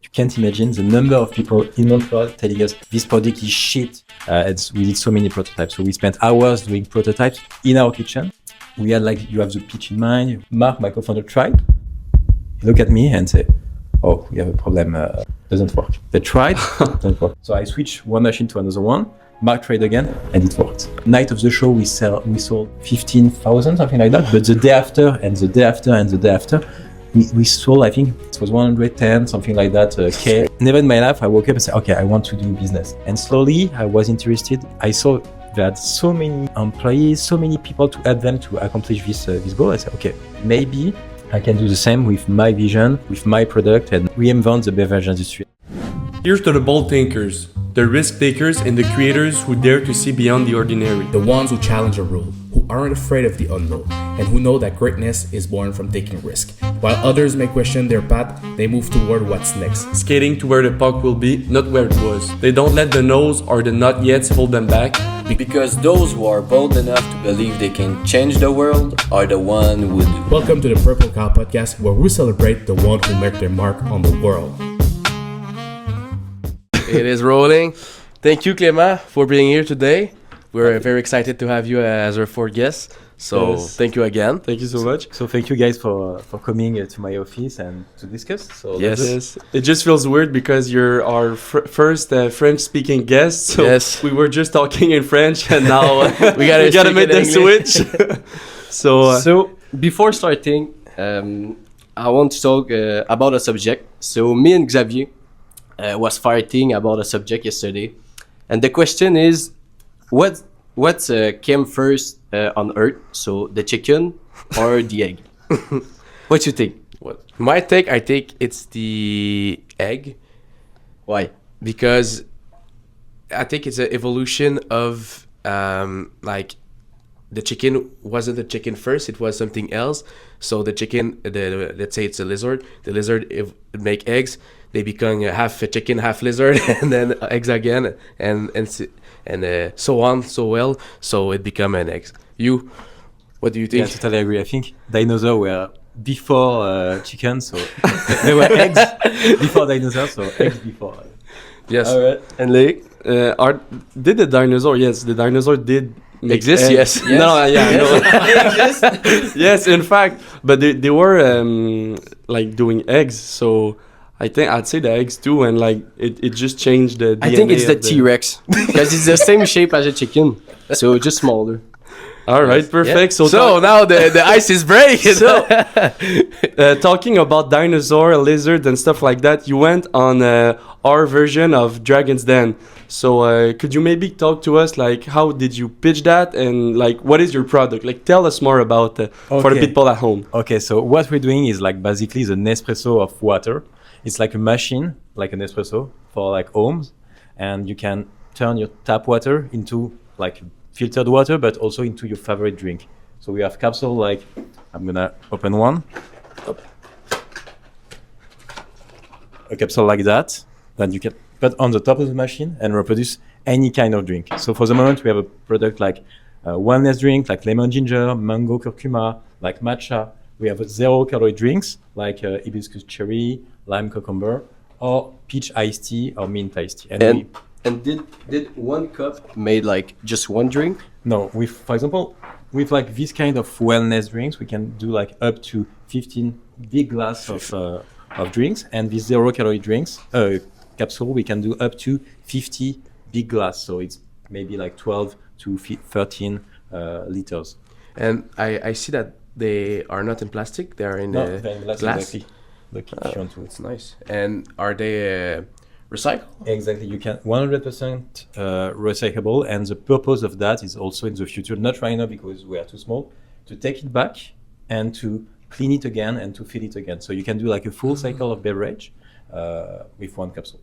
You can't imagine the number of people in Montreal telling us this product is shit. We did so many prototypes. So we spent hours doing prototypes in our kitchen. We had like, you have the pitch in mind. Mark, my co-founder, tried. He looked at me and said, oh, we have a problem. Doesn't work. They tried, doesn't work. So I switched one machine to another one. Mark tried again, and it worked. Night of the show, we sold 15,000, something like that. But the day after, and the day after, and the day after, we sold, I think it was 110, something like that, K. Never in my life, I woke up and said, okay, I want to do business. And slowly, I was interested. I saw that so many employees, so many people to help them to accomplish this goal. I said, okay, maybe I can do the same with my vision, with my product, and reinvent the beverage industry. Here's to the bold thinkers, the risk takers, and the creators who dare to see beyond the ordinary. The ones who challenge a rule, who aren't afraid of the unknown, and who know that greatness is born from taking risk. While others may question their path, they move toward what's next. Skating to where the puck will be, not where it was. They don't let the no's or the not yets hold them back. Because those who are bold enough to believe they can change the world are the one who do. Welcome to the Purple Cow Podcast, where we celebrate the ones who make their mark on the world. It is rolling. Thank you, Clément, for being here today. We're very excited to have you as our fourth guest. So Yes. Thank you again. Thank you so much. So thank you guys for coming to my office and to discuss. So Yes. It just feels weird because you're our first French-speaking guest. So Yes. we were just talking in French, and now We gotta speak make in the English. switch. So So before starting, I want to talk about a subject. So me and Xavier was fighting about a subject yesterday, and the question is, what came first on Earth? So the chicken or the egg? What you think? My take, I think it's the egg. Why? Because I think it's an evolution of like the chicken wasn't the chicken first, it was something else. So the chicken, let's say it's a lizard. The lizard make eggs. They become half a chicken, half lizard, and then eggs again, and so on, so well. So it become an egg. You, what do you think? Yeah, totally agree. I think dinosaurs were before chicken, so they were eggs before dinosaurs, so eggs before. Yes. All right. And Lee? did the dinosaur? Yes, the dinosaur did make Exist? eggs. Yes. No, yeah, no. Yes. Yes, in fact, but they were like doing eggs, so I think I'd say the eggs too, and like it just changed the DNA. I think it's the of T-Rex because it's the same shape as a chicken, so just smaller. All right, perfect. So now the ice is breaking. So talking about dinosaur, lizards, and stuff like that, you went on our version of Dragon's Den. So could you maybe talk to us, like, how did you pitch that, and like, what is your product? Like, tell us more about for the Okay. people at home. Okay, so what we're doing is like basically the Nespresso of water. It's like a machine, like an espresso for like homes, and you can turn your tap water into like filtered water, but also into your favorite drink. So we have capsule, like, I'm gonna open one. A capsule like that, that you can put on the top of the machine and reproduce any kind of drink. So for the moment, we have a product like a wellness drink, like lemon ginger, mango curcuma, like matcha. We have 0-calorie drinks, like hibiscus cherry, lime cucumber, or peach iced tea, or mint iced tea. and did one cup made like just one drink? No, with, for example, with like this kind of wellness drinks, we can do like up to 15 big glass of drinks, and these 0-calorie drinks capsule, we can do up to 50 big glass. So it's maybe like 12 to 13 liters. And I see that they are not in plastic; they are in No, they're in glass, glass. exactly. Look, if you want to. It's nice. And are they recycled? Exactly, you can 100% recyclable, and the purpose of that is also in the future, not right now because we are too small, to take it back and to clean it again and to fill it again. So you can do like a full cycle of beverage with one capsule.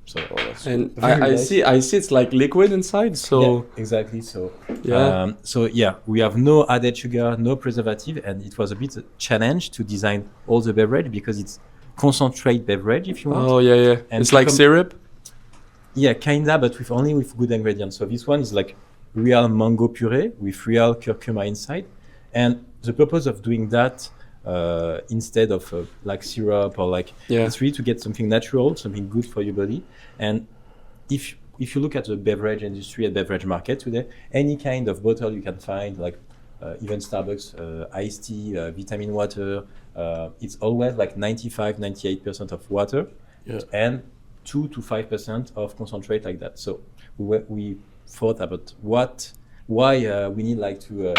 So that's And very I nice. see it's like liquid inside. So Yeah, exactly. So Yeah. we have no added sugar, no preservative, and it was a bit a challenge to design all the beverage because it's concentrate beverage, if you want. oh yeah. And It's like syrup. Yeah, kinda, but with good ingredients. So this one is like real mango puree with real curcuma inside. And the purpose of doing that instead of like syrup or like. Yeah. It's really to get something natural, something good for your body. And if you look at the beverage industry and beverage market today, any kind of bottle you can find, like even Starbucks iced tea, vitamin water, it's always like 95-98% of water and 2 to 5% of concentrate like that. So we thought about why we need like to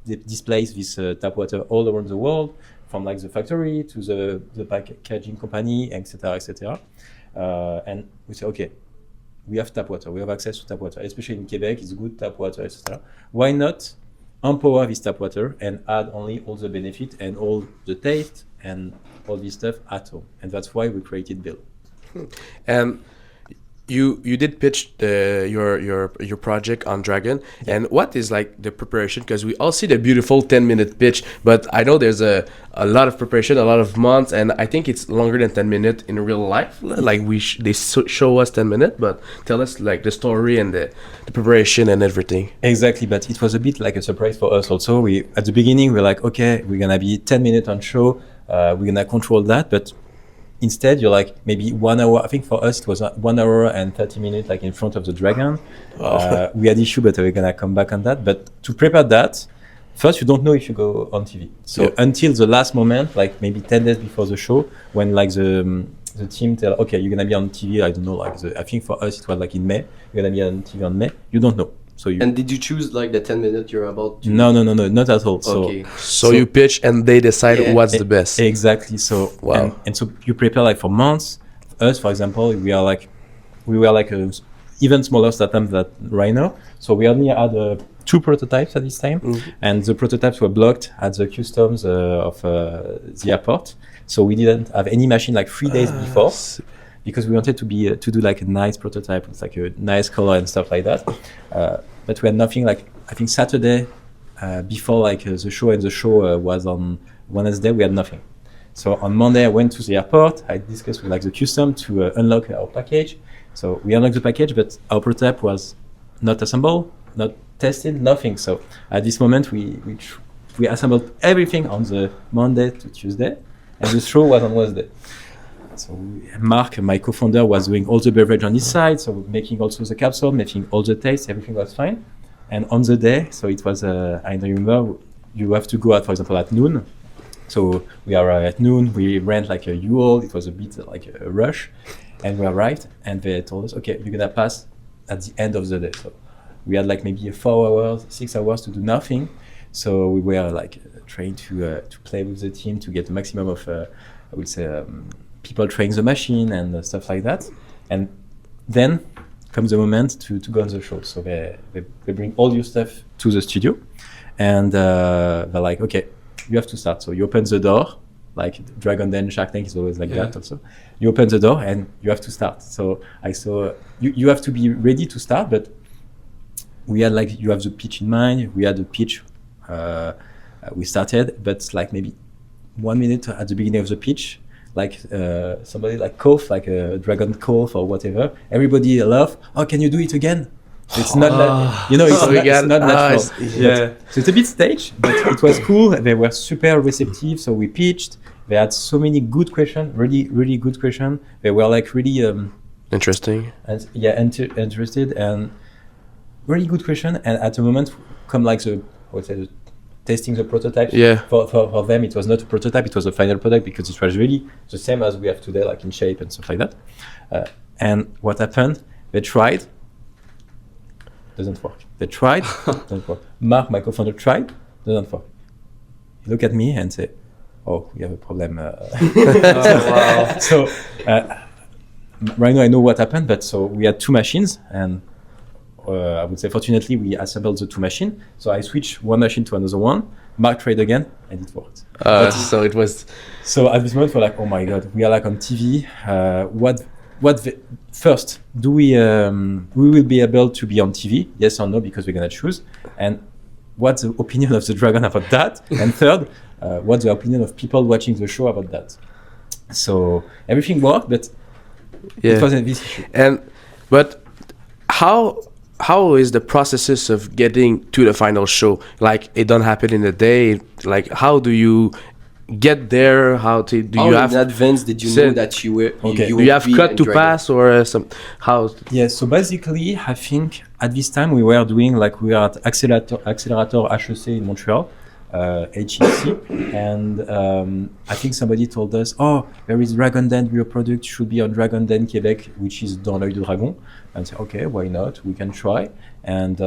displace this tap water all around the world, from like the factory to the packaging company, etc., etc. And we say, okay, we have tap water, we have access to tap water, especially in Quebec, it's good tap water, etc. Why not empower this tap water and add only all the benefit and all the taste and all this stuff at home? And that's why we created Bello. You did pitch your project on Dragon, and what is like the preparation? Because we all see the beautiful 10-minute pitch, but I know there's a lot of preparation, a lot of months, and I think it's longer than 10 minutes in real life. Like they show us 10 minutes, but tell us like the story and the preparation and everything. Exactly, but it was a bit like a surprise for us also. We at the beginning we're like, okay, we're gonna be 10 minutes on show, we're gonna control that, but instead, you're like maybe 1 hour. I think for us it was 1 hour and 30 minutes, like in front of the dragon. We had issue, but we're gonna come back on that. But to prepare that, first you don't know if you go on TV. So until the last moment, like maybe 10 days before the show, when like the team tell, okay, you're gonna be on TV. I don't know, like I think for us it was like in May. You're gonna be on TV on May. You don't know. So And did you choose like the 10 minutes you're about to? No, not at all. Okay. So you pitch and they decide what's the best. Exactly. So and so you prepare like for months. Us, for example, we were like a even smaller startup than right now. So we only had 2 prototypes at this time, and the prototypes were blocked at the customs of the airport. So we didn't have any machine like 3 days before, because we wanted to do like a nice prototype with like a nice color and stuff like that. But we had nothing. Like I think Saturday before like the show, and the show was on Wednesday. We had nothing. So on Monday I went to the airport. I discussed with like the custom to unlock our package. So we unlocked the package, but our prototype was not assembled, not tested, nothing. So at this moment we assembled everything on the Monday to Tuesday, and the show was on Wednesday. So Mark, my co-founder, was doing all the beverage on his side, so making also the capsule, making all the taste, everything was fine. And on the day, so it was, I remember, you have to go out, for example, at noon. So we arrived at noon, we rent like a U-Haul, it was a bit like a rush. And we arrived, and they told us, okay, you're gonna pass at the end of the day. So we had like maybe 4 hours, 6 hours to do nothing. So we were like trying to play with the team to get the maximum of, I would say, people trying the machine and stuff like that. And then comes the moment to go on the show. So they bring all your stuff to the studio, and they're like, okay, you have to start. So you open the door, like Dragon Den, Shark Tank is always like that also. You open the door and you have to start. So I saw, you have to be ready to start, but we had like, you have the pitch in mind, we had the pitch, we started, but like maybe 1 minute at the beginning of the pitch, like somebody like cough, like a dragon cough or whatever. Everybody laugh. Oh, can you do it again? It's not that, you know, it's not natural. So it's a bit staged, but it was cool. They were super receptive. So we pitched. They had so many good questions, really good questions. They were like really interesting. And interested and really good question. And at the moment, come like the testing the prototype. For them, it was not a prototype, it was a final product, because it was really the same as we have today, like in shape and stuff like that. And what happened? They tried, doesn't work. They tried, doesn't work. Mark, my co-founder, tried, doesn't work. He looked at me and said, "Oh, we have a problem." So right now I know what happened, but so we had 2 machines, and I would say fortunately we assembled the 2 machines. So I switched one machine to another one. Mark tried again, and it worked. So it was. So at this moment we're like, oh my god, we are like on TV. First, do we will be able to be on TV? Yes or no? Because we're gonna choose. And what's the opinion of the dragon about that? And third, what's the opinion of people watching the show about that? So everything worked, but it wasn't this issue. But how is the processes of getting to the final show? Like, it don't happen in a day. Like, how do you get there? How to do How you in have advance did you Said- know that you were Okay. you do you have would be cut in to Dragon? pass or some how? Yeah, so basically, I think at this time we were doing like we are at Accelerator HEC in Montreal, HEC, and I think somebody told us, oh, there is Dragon Den, your product should be on Dragon Den Québec, which is dans l'œil de dragon. And say, okay, why not? We can try. And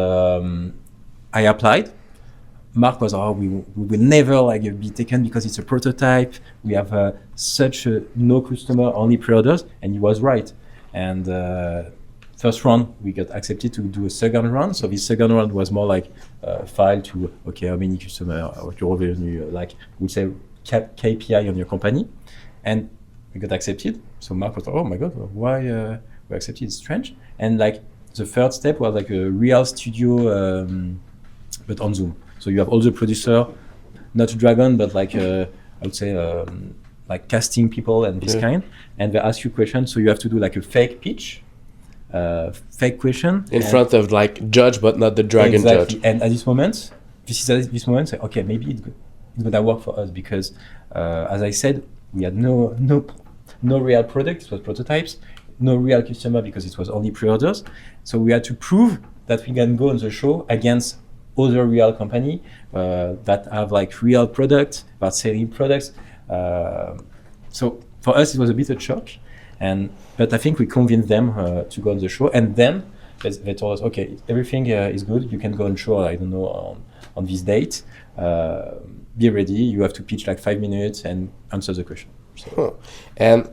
I applied. Mark was, oh, we will never like be taken because it's a prototype. We have such a no customer, only pre-orders, and he was right. And first round we got accepted to do a second round. So this second round was more like file to okay, how many customers, what your revenue, like we say KPI on your company, and we got accepted. So Mark was like, oh my god, why we accepted? It's strange. And like the third step was like a real studio, but on Zoom. So you have all the producer, not Dragon, but like I would say like casting people and this kind, and they ask you questions. So you have to do like a fake pitch, fake question In and- front of like judge, but not the dragon exactly. judge. And at this moment, this moment, say, okay, maybe it's gonna work for us because, as I said, we had no real product. It was prototypes, no real customer because it was only pre-orders. So we had to prove that we can go on the show against other real company that have like real products, that selling products. So for us, it was a bit of a shock. But I think we convinced them to go on the show, and then they told us, okay, everything is good. You can go on show. I don't know on this date. Be ready. You have to pitch like 5 minutes and answer the question. So, Huh. And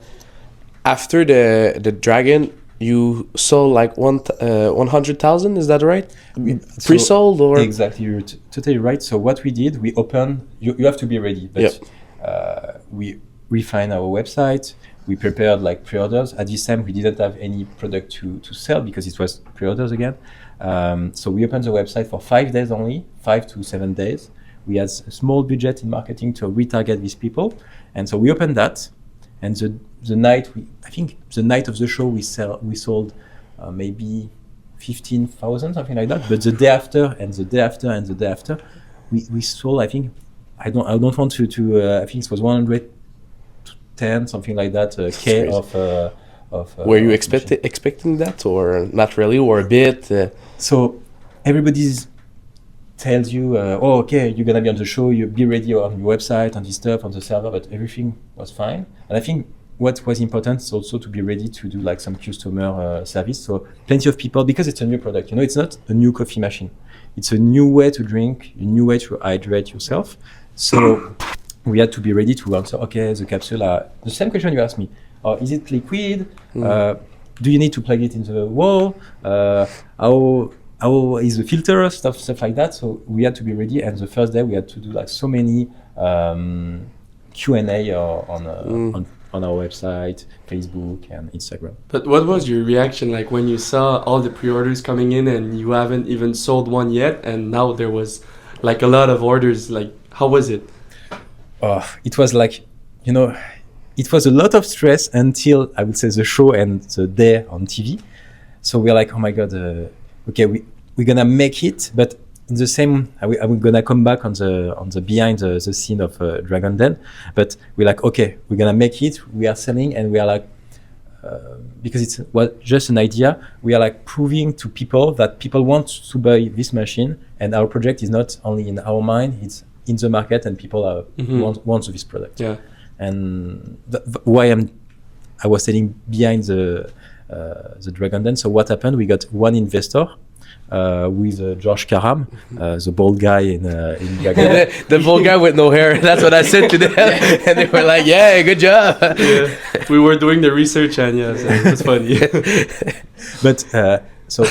after the dragon, you sold like 100,000. Is that right? so- Pre-sold or Exactly, you're totally right. So what we did, we opened. You have to be ready, but Yep. we refined our website. We prepared like pre-orders. At this time, we didn't have any product to sell because it was pre-orders again. So we opened the website for 5 days only, 5 to 7 days. We had a small budget in marketing to retarget these people, and so we opened that. And the night I think the night of the show, we sold maybe 15,000, something like that. But the day after, and the day after, and the day after, we sold. I think I don't want to. I think it was 110, something like that. K crazy. of. were you of expecting that or not really or a bit? So everybody's tells you, oh, okay, you're gonna be on the show. You be ready on your website, on this stuff, on the server. But everything was fine. And I think what was important is also to be ready to do like some customer service. So plenty of people, because it's a new product. You know, it's not a new coffee machine. It's a new way to drink, a new way to hydrate yourself. So we had to be ready to answer. Okay, the capsule. The same question you asked me. Is it liquid? Do you need to plug it in the wall? How is the filter? Stuff like that. So we had to be ready. And the first day we had to do like so many Q&A on our website, Facebook, and Instagram. But what was your reaction like when you saw all the pre-orders coming in and you haven't even sold one yet, and now there was like a lot of orders? Like, how was it? It was like, you know, it was a lot of stress until I would say the show and the day on TV. So we're like, oh my God, okay, we're gonna make it, but in the same, I'm gonna come back on the behind the scene of Dragon Den, but we're like, okay, we're gonna make it. We are selling, and we are like, because it's just an idea. We are like proving to people that people want to buy this machine, and our project is not only in our mind; it's in the market, and people want this product. Yeah. And why I was selling behind the Dragon Den. So what happened? We got one investor. With George Karam, the bald guy in Dragon Den. the bald guy with no hair. That's what I said to them, and they were like, "Yeah, good job." Yeah. We were doing the research, and yeah, so it was funny. But so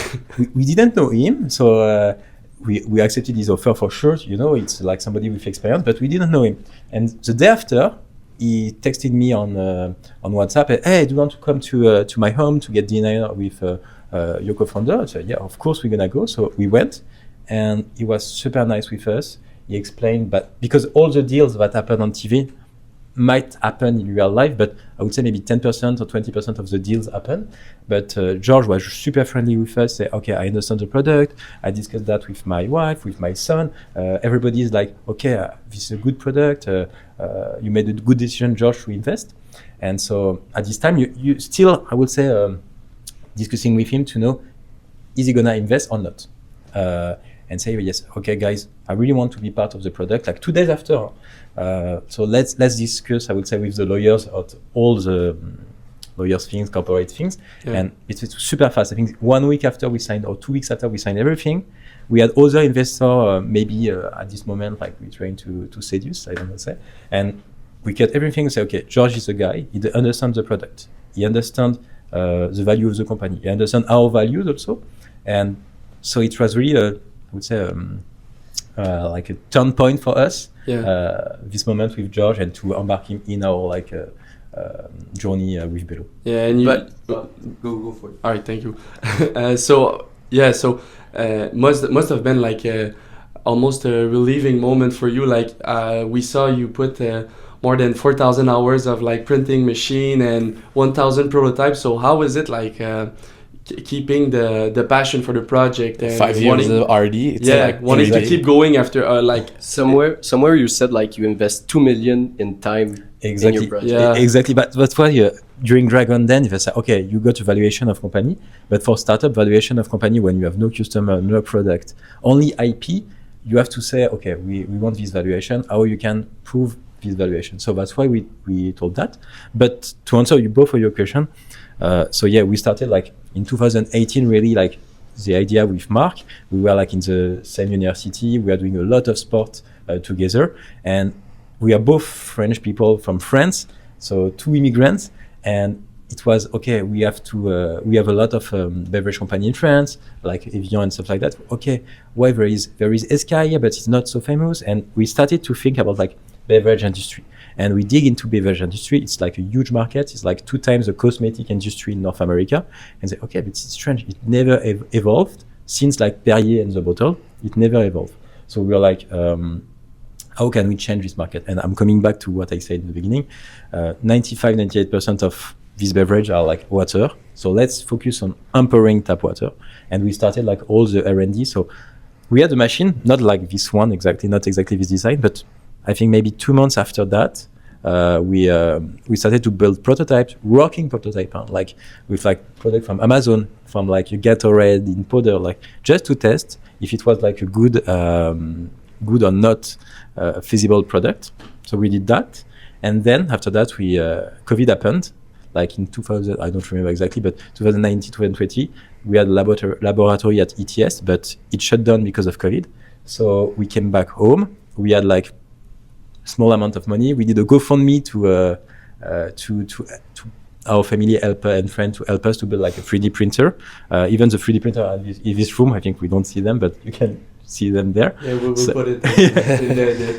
we didn't know him, so we accepted his offer for sure. You know, it's like somebody with experience, but we didn't know him. And the day after, he texted me on WhatsApp. Hey, do you want to come to my home to get dinner with your co-founder? I said, yeah, of course we're gonna go. So we went, and he was super nice with us. He explained, but because all the deals that happened on TV, might happen in real life, but I would say maybe 10% or 20% of the deals happen. But George was super friendly with us. Say, okay, I understand the product. I discussed that with my wife, with my son. Everybody is like, okay, this is a good product. You made a good decision, George, to invest. And so at this time, you still, I would say, discussing with him to know, is he gonna invest or not? And say, yes, okay, guys, I really want to be part of the product. Like 2 days after, so let's discuss, I would say, with the lawyers about all the lawyers things, corporate things, and it's super fast. I think 1 week after we signed, or 2 weeks after we signed everything, we had other investors, maybe at this moment, like we're trying to seduce, I don't know say, and we get everything. Say, okay, George is a guy. He understands the product. He understands the value of the company. He understands our values also, and so it was really I would say like a turn point for us. This moment with George, and to embark him in our like journey with Bello. Yeah, and you. Go for it. All right, thank you. Must have been like almost a relieving moment for you. Like we saw you put more than 4,000 hours of like printing machine and 1,000 prototypes. So how is it like keeping the passion for the project and 5 years of RD? Wanting to keep going after like somewhere you said like you invest 2 million in time in your project. Exactly. But that's why during Dragon Den, if I say, okay, you got a valuation of company, but for startup valuation of company, when you have no customer, no product, only IP, you have to say, okay, we want this valuation. How you can prove this valuation? So that's why we told that. But to answer you both of your question, we started like in 2018, really like the idea with Mark. We were like in the same university. We are doing a lot of sport together, and we are both French people from France, so 2 immigrants. And it was okay. We have a lot of beverage company in France, like Evian and stuff like that. Okay, why there is SK here, but it's not so famous. And we started to think about like beverage industry. And we dig into beverage industry. It's like a huge market. It's like 2 times the cosmetic industry in North America. And say, okay, but it's strange. It never evolved since like Perrier and the bottle. It never evolved. So we were like, how can we change this market? And I'm coming back to what I said in the beginning. 98% of these beverage are like water. So let's focus on empowering tap water. And we started like all the R&D. So we had a machine, not like this one exactly, not exactly this design, but I think maybe 2 months after that, we started to build prototypes, working prototype, like with like product from Amazon, from like a Gatorade in powder, like just to test if it was like a good or not feasible product. So we did that, and then after that, COVID happened, like in 2000. I don't remember exactly, but 2019, 2020, we had a laboratory at ETS, but it shut down because of COVID. So we came back home. We had like small amount of money. We did a GoFundMe to our family and friends to help us to build like a 3D printer. Even the 3D printer in this room, I think we don't see them, but you can see them there. Yeah, we'll put it in there.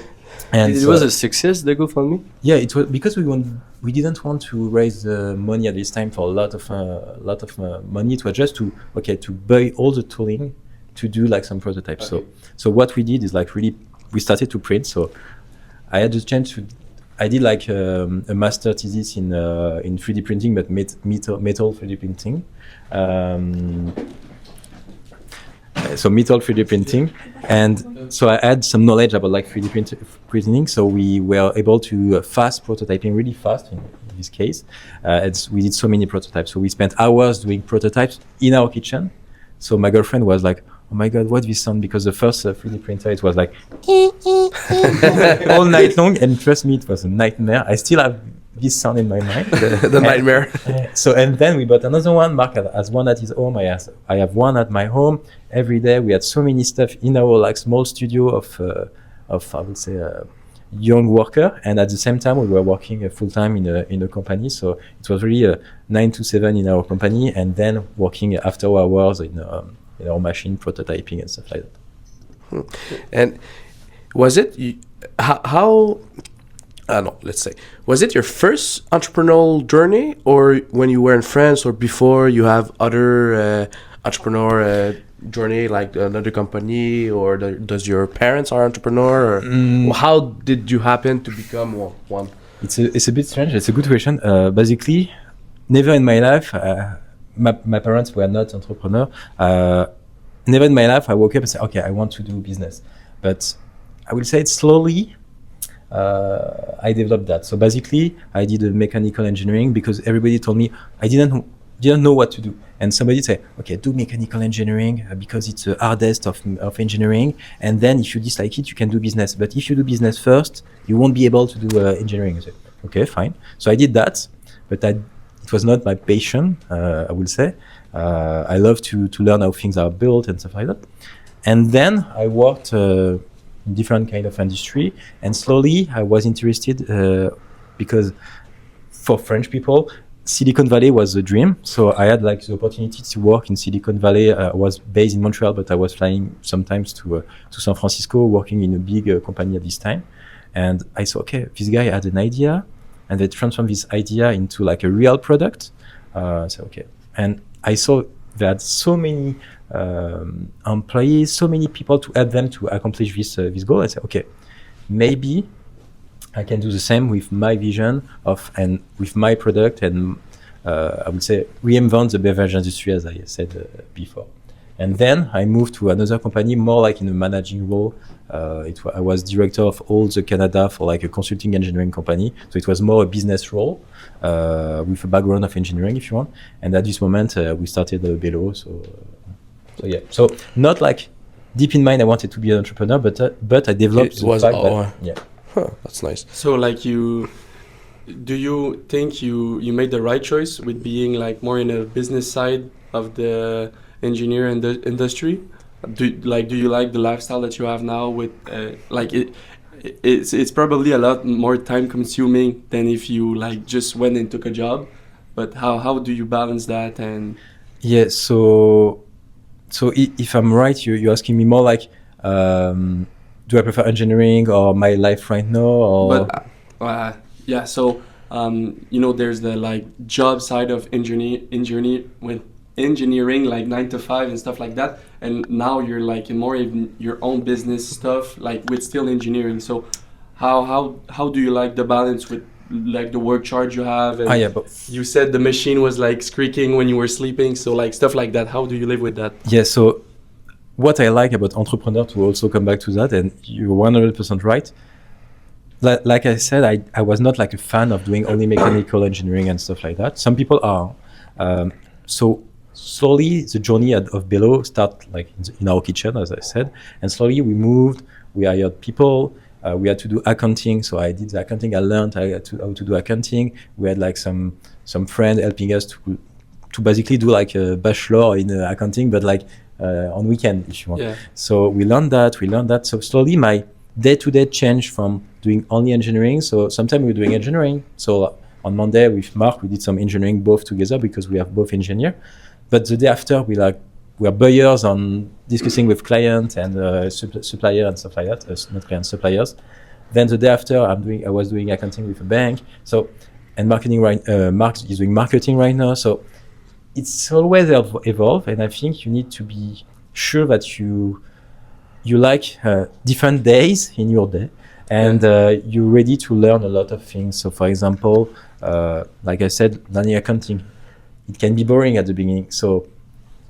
And it was a success, the GoFundMe? Yeah, it was because we didn't want to raise money at this time for a lot of money. It was just to buy all the tooling to do like some prototypes. Okay. So what we did is like really we started to print. So I had the chance I did like a master thesis in 3D printing, but metal 3D printing. So metal 3D printing, and so I had some knowledge about like 3D printing. So we were able to fast prototyping, really fast in this case. We did so many prototypes. So we spent hours doing prototypes in our kitchen. So my girlfriend was like, "Oh my God, what's this sound?" Because the first 3D printer, it was like all night long, and trust me, it was a nightmare. I still have this sound in my mind. The nightmare. And then we bought another one. Mark has one at his home. I have one at my home. Every day we had so many stuff in our like small studio of I would say young worker, and at the same time we were working full time in a company. So it was really 9 to 7 in our company, and then working after hours in our machine prototyping and stuff like that. And was it how? No, let's say, was it your first entrepreneurial journey, or when you were in France, or before you have other entrepreneur journey, like another company, or does your parents are entrepreneur, or how did you happen to become one? It's a bit strange. It's a good question. Basically, never in my life, my parents were not entrepreneur. Never in my life I woke up and said, okay, I want to do business. But I will say it slowly. I developed that. So basically, I did a mechanical engineering because everybody told me I didn't know what to do. And somebody said, okay, do mechanical engineering because it's the hardest of engineering. And then if you dislike it, you can do business. But if you do business first, you won't be able to do engineering. I said, okay, fine. So I did that, but it was not my passion, I will say. I love to learn how things are built and stuff like that. And then I worked in different kind of industry, and slowly I was interested because for French people, Silicon Valley was a dream. So I had like the opportunity to work in Silicon Valley. I was based in Montreal, but I was flying sometimes to San Francisco, working in a big company at this time. And I saw, okay, this guy had an idea, and they transformed this idea into like a real product. So okay, and I saw they had so many employees, so many people to help them to accomplish this goal. I said, okay, maybe I can do the same with my vision and with my product, and I would say reinvent the beverage industry, as I said before. And then I moved to another company, more like in a managing role. I was director of all the Canada for like a consulting engineering company. So it was more a business role with a background of engineering, if you want. And at this moment, we started Bello. So yeah. So not like deep in mind, I wanted to be an entrepreneur, but I developed the fact that, yeah. Huh, that's nice. So like do you think you made the right choice with being like more in a business side of the engineer and the industry? Do you like the lifestyle that you have now with it's probably a lot more time consuming than if you like just went and took a job, but how do you balance that? And yeah, so if I'm right, you're asking me more like do I prefer engineering or my life right now, or yeah, so there's the like job side of engineering like 9 to 5 and stuff like that, and now you're like in more in your own business stuff like with still engineering. So how do you like the balance with like the work charge you have? And yeah, but you said the machine was like squeaking when you were sleeping, so like stuff like that, how do you live with that? yeah, so what I like about entrepreneur, to also come back to that, and you're 100% right. Like I said, I was not like a fan of doing only mechanical engineering and stuff like that. Some people are. So slowly the journey of Bello started like in our kitchen, as I said, and slowly we moved. We hired people. We had to do accounting, so I did the accounting. I learned how to do accounting. We had like some friend helping us to basically do like a bachelor in accounting, but like on weekend, if you want. Yeah. So we learned that. So slowly my day-to-day changed from doing only engineering. So sometimes we were doing engineering. So on Monday with Mark, we did some engineering both together because we have both engineer. But the day after, we are buyers on discussing with clients and supplier and stuff like that. Not clients, suppliers. Then the day after, I was doing accounting with a bank. So and marketing Mark is doing marketing right now. So it's always evolve, and I think you need to be sure that you like different days in your day, and you're ready to learn a lot of things. So for example, like I said, learning accounting, it can be boring at the beginning. So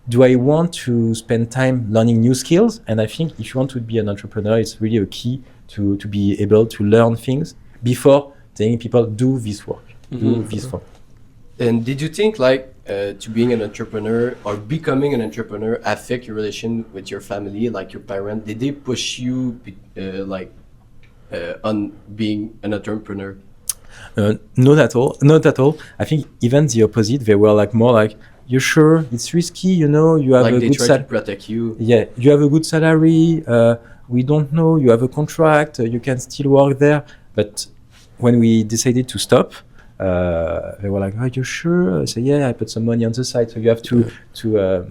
do I want to spend time learning new skills? And I think if you want to be an entrepreneur, it's really a key to be able to learn things before telling people do this work, do this work. And did you think like to being an entrepreneur or becoming an entrepreneur affect your relation with your family, like your parents? Did they push you on being an entrepreneur? Not at all. I think even the opposite. They were like more like, "You sure it's risky? You know, you have like a they good try to protect you. Yeah, you have a good salary. We don't know. You have a contract. You can still work there." But when we decided to stop, they were like, "Are you sure?" I said, "Yeah, I put some money on the side." So you have to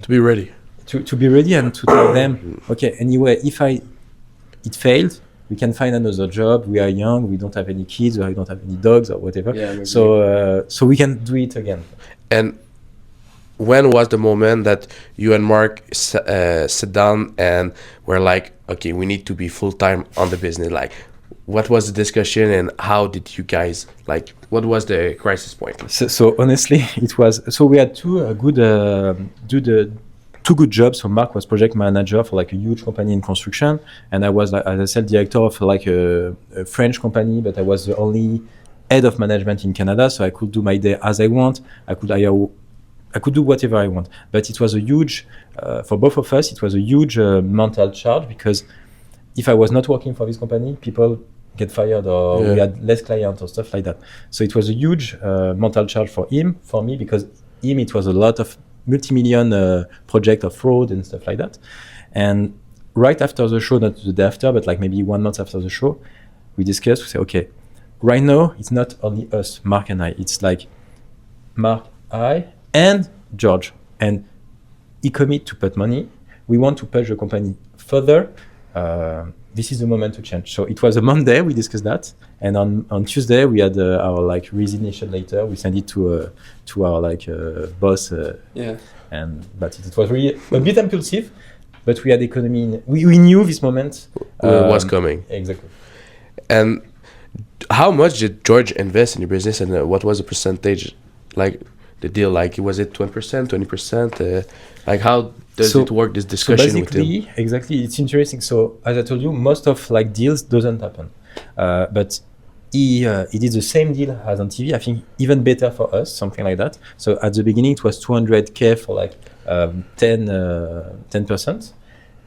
be ready. To be ready and to tell them, okay, anyway, if it failed, we can find another job. We are young. We don't have any kids, or we don't have any dogs, or whatever. Yeah, so we can do it again. And when was the moment that you and Mark sit down and were like, okay, we need to be full time on the business? Like, what was the discussion and how did you guys like? What was the crisis point? So honestly, it was so we had two good jobs. So Mark was project manager for like a huge company in construction, and I was, like, as I said, director of like a French company, but I was the only head of management in Canada, so I could do my day as I want. I could do whatever I want. But it was a huge, for both of us, it was a huge mental charge, because if I was not working for this company, people get fired, or we had less clients or stuff like that. So it was a huge mental charge for him, for me, because it was a lot of multi-million project of fraud and stuff like that. And right after the show, not the day after, but like maybe 1 month after the show, we discussed, we say, okay, right now, it's not only us, Mark and I, it's like Mark, I, and George. And he commit to put money. We want to push the company further. This is the moment to change. So it was a Monday, we discussed that. And on Tuesday, we had our like resignation letter. We sent it to our like boss. But it was really a bit impulsive, but we had economy. We knew this moment Was coming. Exactly. And how much did George invest in your business, and what was the percentage, like the deal? Like, was it 20%, 20%? Like, how does it work? This discussion with him. Exactly, it's interesting. So as I told you, most of like deals doesn't happen, but he did the same deal as on TV. I think even better for us, something like that. So at the beginning, it was 200K for like 10%,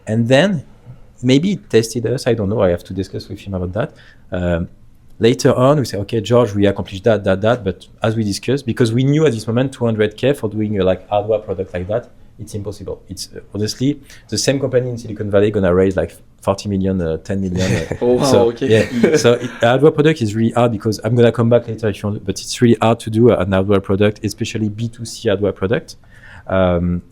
and then maybe he tested us. I don't know. I have to discuss with him about that. Later on, we say, okay, George, we accomplished that. But as we discussed, because we knew at this moment 200K for doing a like hardware product like that, it's impossible. It's honestly the same company in Silicon Valley gonna raise like 40 million, 10 million. Oh wow, so, okay. Yeah. So hardware product is really hard, because I'm gonna come back later if you want, but it's really hard to do an hardware product, especially B2C hardware product.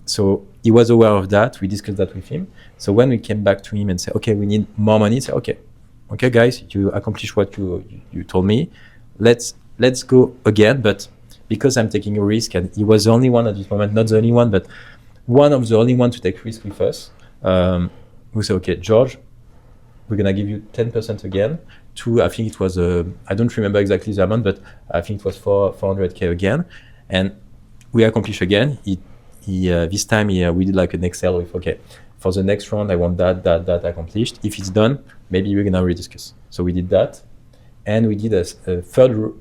So he was aware of that. We discussed that with him. So when we came back to him and said, okay, we need more money, say, okay, guys, you accomplished what you told me. Let's go again. But because I'm taking a risk, and he was the only one at this moment, not the only one, but one of the only one to take risk with us. We say, okay, George, we're gonna give you 10% again. I think it was I don't remember exactly the amount, but I think it was 400K again, and we accomplished again. This time we did like an Excel with, okay, for the next round I want that accomplished. If it's done, maybe we're gonna rediscuss. So we did that, and we did a third.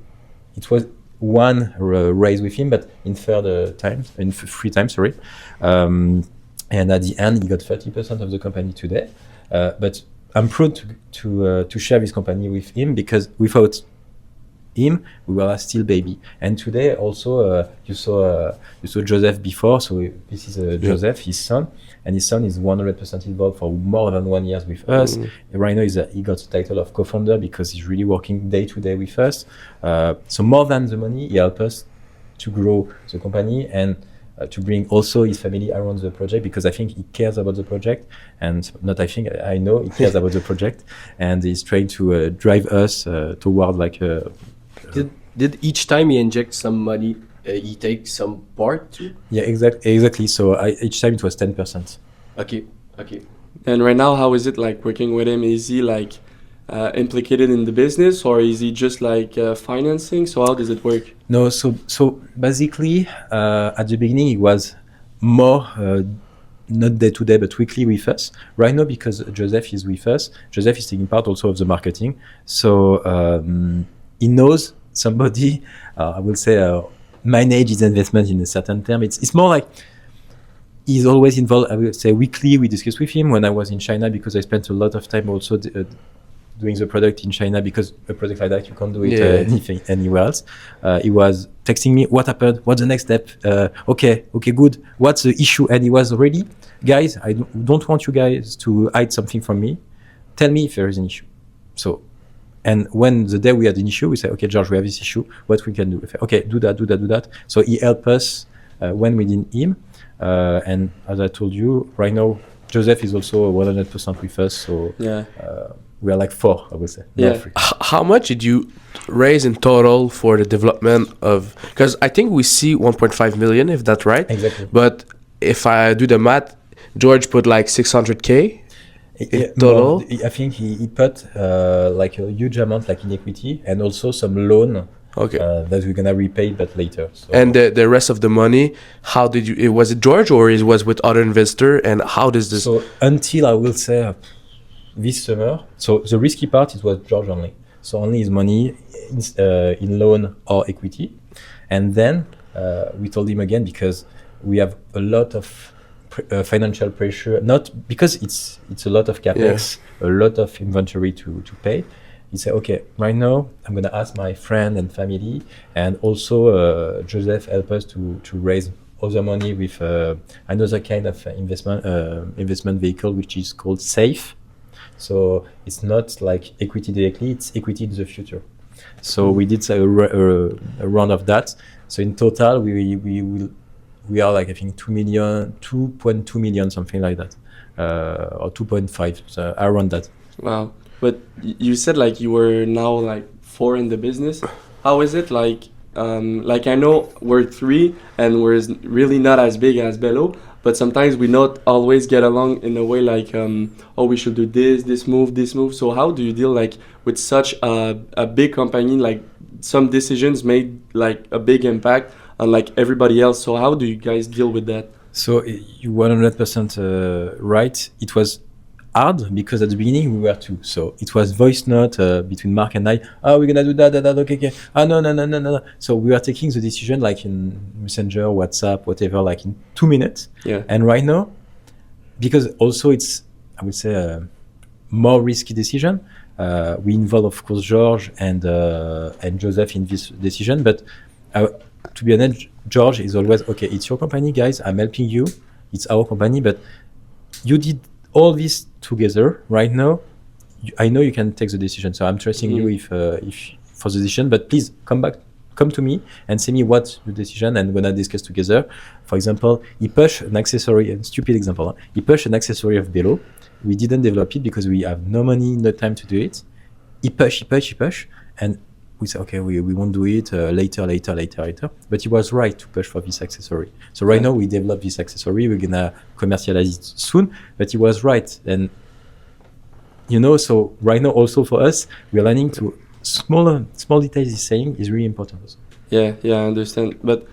It was one raise with him, but in three times, sorry. And at the end, he got 30% of the company today. But I'm proud to share this company with him, because without him, we were still baby. And today also, you saw Joseph before. So this is Joseph, his son, and his son is 100% involved for more than 1 year with us. Right now, he got the title of co-founder, because he's really working day to day with us. So more than the money, he helped us to grow the company, and to bring also his family around the project, because I think he cares about the project, and not I think, I know he cares about the project, and he's trying to drive us toward like Did each time he inject some money, he take some part too? Yeah, exactly. So each time it was 10%. Okay. And right now, how is it like working with him? Is he like implicated in the business, or is he just like financing? So how does it work? No, so basically at the beginning he was more not day to day but weekly with us. Right now, because Joseph is with us, Joseph is taking part also of the marketing. So he knows somebody, I will say, manage his investment in a certain term. It's more like he's always involved. I will say weekly we discuss with him. When I was in China, because I spent a lot of time also doing the product in China, because a project like that you can't do it anything anywhere else. He was texting me, what happened, what's the next step, okay, good, what's the issue? And he was ready. Guys, I don't want you guys to hide something from me. Tell me if there is an issue. So, and when the day we had an issue, we say, okay, George, we have this issue, what we can do? Okay, do that. So he helped us when we need him. And as I told you, right now, Joseph is also 100% with us. So we are like 4, I would say. Yeah. How much did you raise in total for the development of? Because I think we see 1.5 million, if that's right. Exactly. But if I do the math, George put like 600K. total? I think he put like a huge amount like in equity and also some loan Okay. that we're gonna repay but later. So And the rest of the money, how did you? Was it George or it was with other investor? And how does this? so until I will say this summer, so the risky part it was George only. So only his money in loan or equity, and then we told him again because we have a lot of financial pressure. Not because it's a lot of capex, a lot of inventory to pay. He said, okay, right now I'm gonna ask my friend and family, and also Joseph help us to raise other money with another kind of investment vehicle which is called SAFE. So it's not like equity directly; it's equity in the future. So we did a round of that. So in total, we are like I think 2.2 million, something like that, or 2.5, so around that. Wow. But you said like you were now like 4 in the business. How is it like I know we're 3 and we're really not as big as Bello, but sometimes we not always get along in a way like oh, we should do this move. So how do you deal like with such a big company, like some decisions made like a big impact on like everybody else? So how do you guys deal with that? So you 100% right. It was hard because at the beginning we were 2. So it was voice note between Mark and I. Oh, we're gonna do that. Okay. Oh, no. So we were taking the decision like in Messenger, WhatsApp, whatever, like in 2 minutes. Yeah. And right now, because also it's, I would say, a more risky decision. We involve, of course, George and Joseph in this decision. But to be honest, George is always, okay, it's your company, guys. I'm helping you. It's our company, but you did all this together right now. I know you can take the decision, so I'm trusting you if for the decision. But please come to me and say me what's the decision, and we're gonna discuss together. For example, he pushed an accessory, a stupid example. Huh? He pushed an accessory of Bello. We didn't develop it because we have no money, no time to do it. He pushed, and we said, okay, we won't do it later. But he was right to push for this accessory. So right now we develop this accessory. We're gonna commercialize it soon. But he was right, and so right now also for us, we're learning to small details. He's saying is really important also. Yeah, I understand. But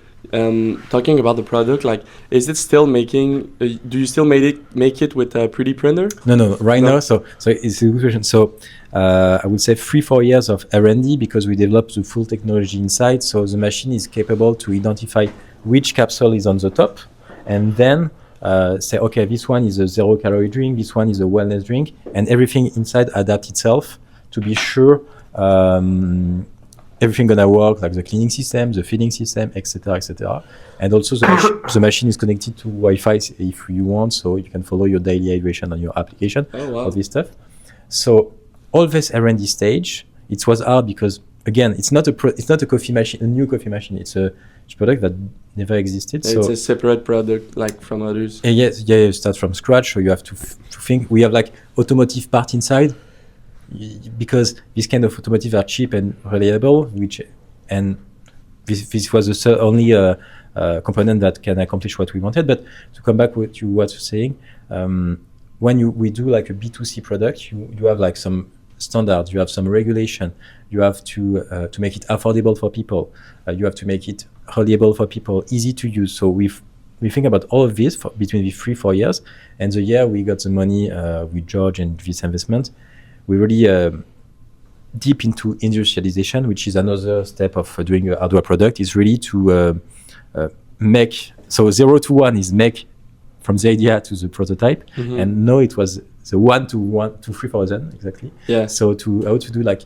talking about the product, like, is it still making? Do you still make it with a 3D printer? No. Right now, so it's a good question. So I would say 3-4 years of R&D because we developed the full technology inside. So the machine is capable to identify which capsule is on the top, and then say, okay, this one is a 0-calorie drink, this one is a wellness drink, and everything inside adapt itself to be sure everything gonna work, like the cleaning system, the feeding system, etc. And also the machine is connected to Wi-Fi if you want, so you can follow your daily hydration on your application. Oh, wow. All this stuff. So all this R&D stage, it was hard because again, it's not a coffee machine, a new coffee machine. It's a product that never existed. It's a separate product, like from others. Yes, you start from scratch, so you have to think. We have like automotive part inside. Because this kind of automotive are cheap and reliable, and this was the only component that can accomplish what we wanted. But to come back to what you're saying, when we do like a B2C product, you have like some standards, you have some regulation, you have to make it affordable for people, you have to make it reliable for people, easy to use. So we think about all of this between the 3-4 years, and the year we got the money with George and this investment. We really deep into industrialization, which is another step of doing a hardware product, is really to make. So 0 to 1 is make from the idea to the prototype, and now it was the 1 to 3,000 exactly. Yeah. So how to do like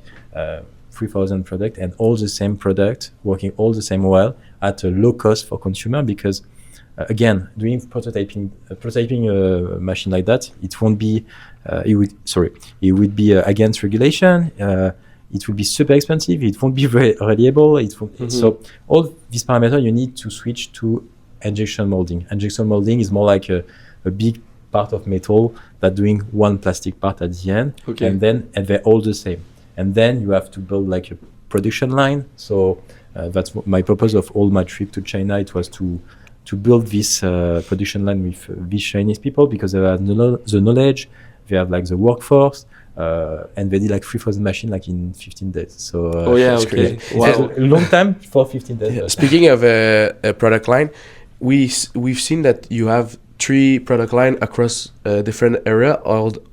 3,000 product and all the same product working all the same well at a low cost for consumer, because again, doing prototyping a machine like that, it won't be. It would be against regulation. It will be super expensive. It won't be very reliable. So all these parameters you need to switch to injection molding. Injection molding is more like a big part of metal that doing one plastic part at the end, and they're all the same. And then you have to build like a production line. So that's my purpose of all my trip to China. It was to build this production line with these Chinese people, because they have the knowledge, They have like the workforce, and they did like 3,000 machines like in 15 days. So Oh yeah, it's okay. crazy. Wow. It's a long time for 15 days. but- Speaking of a product line, we've seen that you have 3 product line across different area.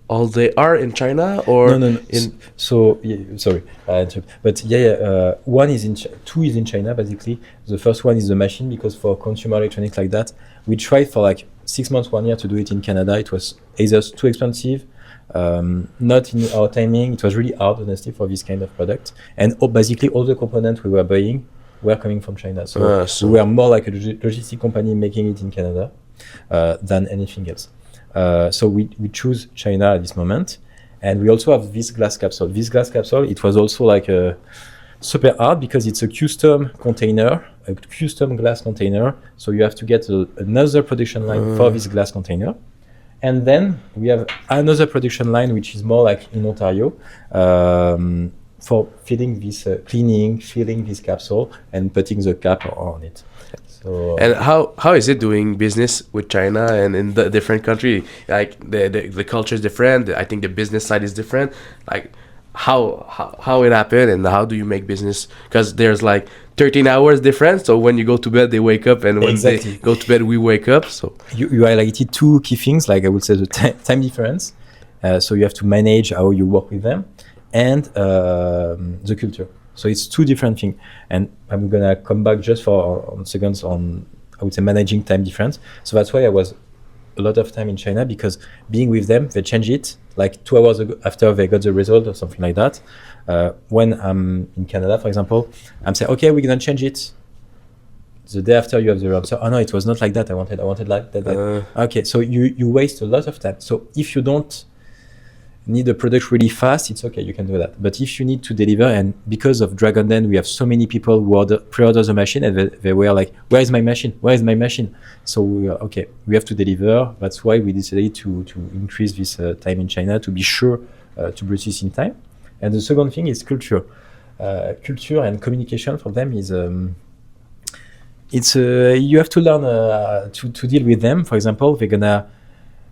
All they are in China or No. in So yeah, sorry, but one is two is in China basically. The first one is the machine, because for consumer electronics like that, we tried for like 6 months, 1 year to do it in Canada. It was either too expensive, not in our timing. It was really hard, honestly, for this kind of product. And basically all the components we were buying were coming from China. So so- we were more like a logistic company making it in Canada than anything else. So we choose China at this moment. And we also have this glass capsule. This glass capsule, it was also like super hard because it's a custom container, a custom glass container. So you have to get another production line for this glass container. And then we have another production line, which is more like in Ontario, for filling this, filling this capsule and putting the cap on it. So, And how is it doing business with China and in the different country? Like the culture is different. I think the business side is different. Like how it happened and how do you make business? Because there's like 13 hours difference. So when you go to bed, they wake up, and when Exactly. they go to bed, we wake up. So you highlighted two key things, like I would say the time difference. So you have to manage how you work with them, and the culture. So it's two different things. And I'm gonna come back just for on seconds on, I would say, managing time difference. So that's why I was a lot of time in China, because being with them, they change it like 2 hours ago after they got the result or something like that. When I'm in Canada, for example, I'm saying, okay, we're gonna change it. The day after you have the answer. Oh no, it was not like that. I wanted like that. Okay, so you waste a lot of time. So if you don't need a product really fast, it's okay, you can do that. But if you need to deliver, and because of Dragon Den, we have so many people who pre-order the machine, and they were like, where is my machine? Where is my machine? So we were, okay, we have to deliver. That's why we decided to increase this time in China, to be sure to produce this in time. And the second thing is culture. Culture and communication for them is you have to learn to deal with them. For example,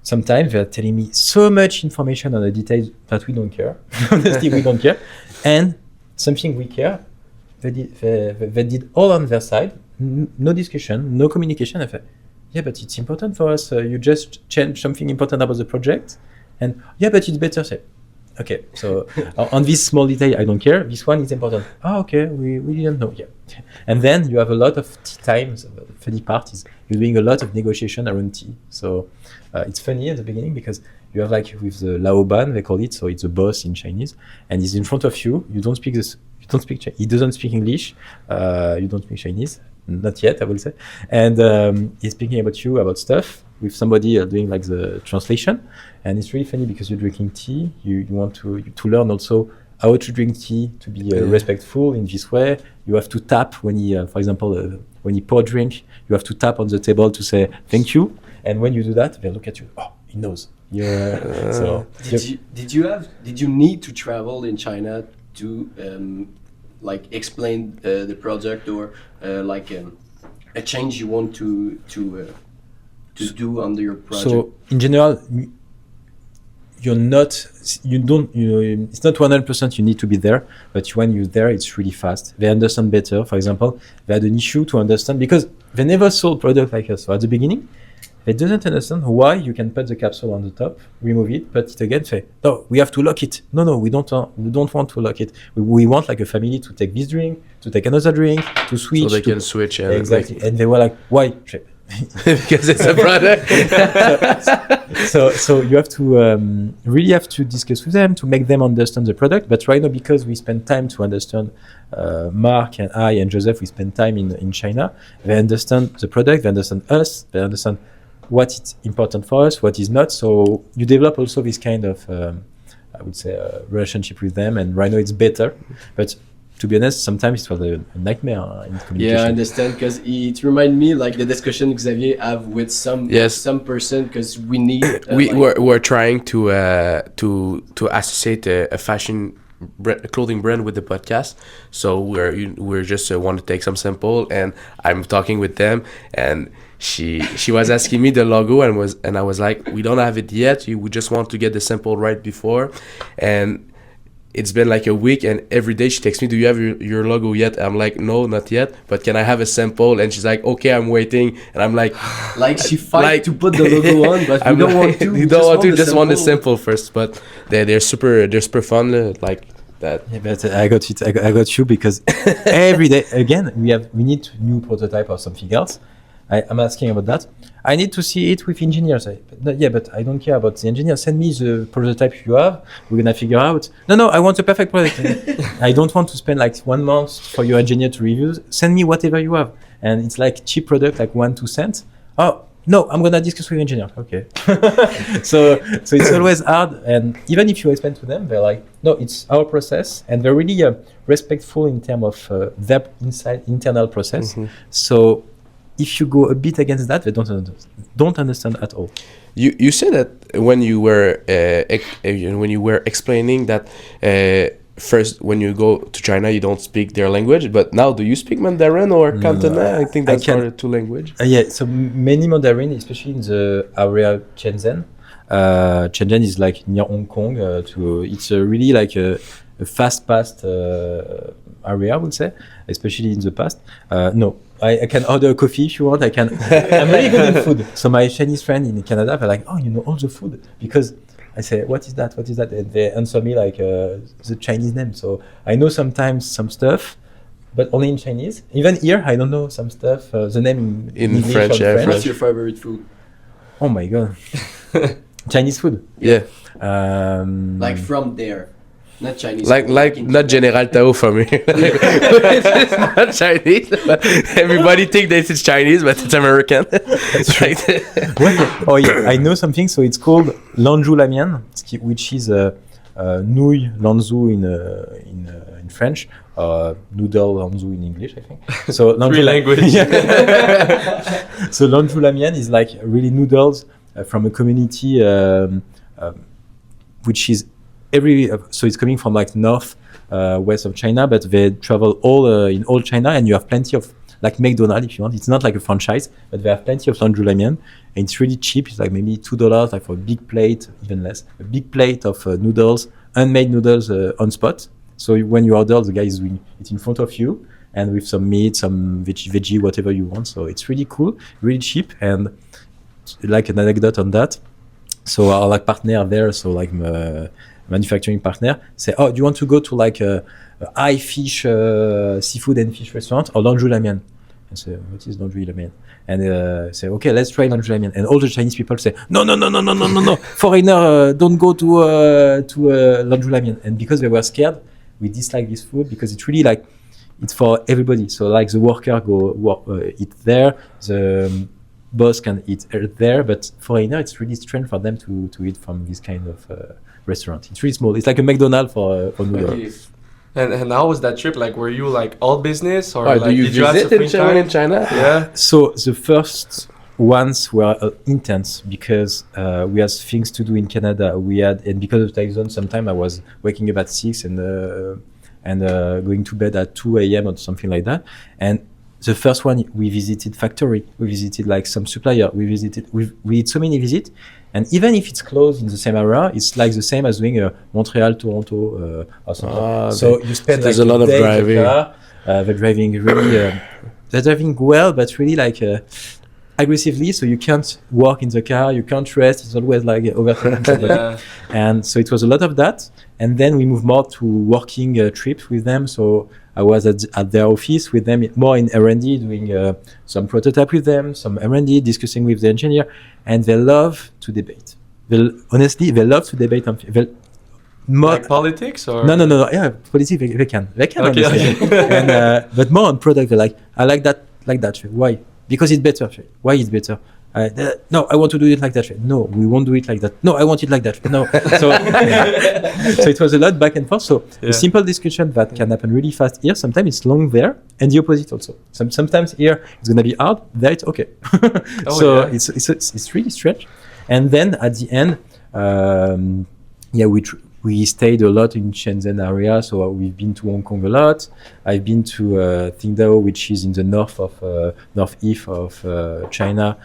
sometimes they're telling me so much information on the details that we don't care. Honestly, we don't care. And something we care, they did all on their side. No discussion, no communication. I thought, yeah, but it's important for us. You just change something important about the project. And yeah, but it's better. Say, okay, so on this small detail, I don't care. This one is important. Oh, okay, we didn't know. Yeah. And then you have a lot of tea times. The funny part is you're doing a lot of negotiation around tea. So it's funny at the beginning, because you have like with the Laoban, they call it. So it's a boss in Chinese, and he's in front of you. You don't speak this. You don't speak. He doesn't speak English. You don't speak Chinese. Not yet, I will say. And he's speaking about you, about stuff, with somebody doing like the translation. And it's really funny because you're drinking tea. You want to learn also how to drink tea, to be respectful in this way. You have to tap when he, for example, when he pour drink, you have to tap on the table to say thank you. And when you do that, they look at you. Oh, he knows. Yeah. So Did you need to travel in China to like explain the project, or like a change you want to do under your project? So in general, it's not 100% you need to be there, but when you're there, it's really fast. They understand better. For example, they had an issue to understand because they never sold product like us. So at the beginning, they didn't understand why you can put the capsule on the top, remove it, put it again, say, no, we have to lock it. No, we don't want to lock it. We want like a family to take this drink, to take another drink, to switch. so they can switch. And Exactly. And they were like, why? because it's a product. So you have to really have to discuss with them to make them understand the product. But right now, because we spend time to understand, Mark and I and Joseph, we spend time in China. They understand the product. They understand us. They understand what is important for us, what is not. So you develop also this kind of, I would say, relationship with them. And right now it's better. But to be honest, sometimes it was a nightmare in communication. Yeah, I understand, because it reminds me like the discussion Xavier have with some person, because we need we're trying to associate a fashion clothing brand with the podcast. So we're just want to take some sample, and I'm talking with them, and she was asking me the logo and I was like, we don't have it yet. We just want to get the sample right before, and it's been like a week, and every day she texts me, do you have your logo yet? I'm like, no, not yet, but can I have a sample? And she's like, okay, I'm waiting. And I'm like, She fight to put the logo on, but we don't want to. You don't want to, just want the sample first. But they're super fun, like that. Yeah, but I got it. I got you because every day again we need new prototype or something else. I'm asking about that. I need to see it with engineers. But I don't care about the engineers. Send me the prototype you have. We're gonna figure out. No, I want a perfect product. I don't want to spend like 1 month for your engineer to review. Send me whatever you have. And it's like cheap product, like 1-2 cents. Oh no, I'm gonna discuss with engineer. Okay. so it's always hard. And even if you explain to them, they're like, no, it's our process, and they're really respectful in terms of their internal process. Mm-hmm. So if you go a bit against that, they don't understand at all. You said that when you were explaining that first when you go to China you don't speak their language, but now do you speak Mandarin or Cantonese? I think that's one or two language. Yeah, so many Mandarin, especially in the area Shenzhen. Shenzhen is like near Hong Kong. It's really like a fast-paced area, I would say, especially in the past. No, I can order a coffee if you want. I'm really good in food. So my Chinese friend in Canada, they're like, oh, you know all the food, because I say, what is that? And they answer me like the Chinese name. So I know sometimes some stuff, but only in Chinese. Even here, I don't know some stuff, the name in English French. or French. What's your favorite food? Oh my God. Chinese food. Yeah. Like from there. Not Chinese. Like not General Tao for me. It's not Chinese. But everybody think that it's Chinese, but it's American. That's right. Oh yeah, I know something. So it's called Lanzhou Lamian, which is nouille lanzhou in French, noodle lanzhou in English, I think. So Three languages. So Lanzhou Lamian is like really noodles from a community which is so it's coming from like north west of China, but they travel all in all China, and you have plenty of like McDonald's if you want. It's not like a franchise, but they have plenty of Lanzhou Lamian, and it's really cheap. It's like maybe $2 like for a big plate, even less. A big plate of noodles, handmade noodles on spot. So when you order, the guy is doing it in front of you, and with some meat, some veggie, whatever you want. So it's really cool, really cheap. And like an anecdote on that, so our like partner there, so like manufacturing partner, say, oh, do you want to go to like a high fish, seafood and fish restaurant or Lanzhou Lamian? I say, what is Lanzhou Lamian? And say, okay, let's try Lanzhou Lamian. And all the Chinese people say, no, foreigner, don't go to Lanzhou Lamian. And because they were scared, we dislike this food because it's really like, it's for everybody. So like the worker eat there, the boss can eat there, but foreigner, it's really strange for them to eat from this kind of restaurant. It's really small. It's like a McDonald's for noodles. And how was that trip? Like, were you like all business or like, do you did you have visit some free time? in China? Yeah. So the first ones were intense because we had things to do in Canada. And because of time zone, sometimes I was waking up at 6 and going to bed at 2 a.m. or something like that. And the first one, we visited factory. We visited like some supplier. We did so many visits. And even if it's closed in the same area, it's like the same as doing Montreal, Toronto, or something. So you spend there's like a lot of day in driving. the car. They're driving really, they're driving well, but really like aggressively. So you can't walk in the car, you can't rest. It's always like overtaking somebody. Yeah. And so it was a lot of that. And then we moved more to working trips with them. So I was at their office with them, more in R&D, doing some prototype with them, some R&D, discussing with the engineer. And they love to debate. Honestly, they love to debate. Like politics or? No. Yeah, politics, they can. They can, Okay, honestly. okay. And, but more on product, they're like, I like that. Why? Because it's better. Why it's better? No, I want to do it like that. No, we won't do it like that. No, I want it like that. No. So, so it was a lot back and forth. So a simple discussion that can happen really fast here. Sometimes it's long there, and the opposite also. Sometimes here it's gonna be hard. There it's okay. It's really strange. And then at the end, we stayed a lot in Shenzhen area, so we've been to Hong Kong a lot. I've been to Qingdao, which is in the northeast of China,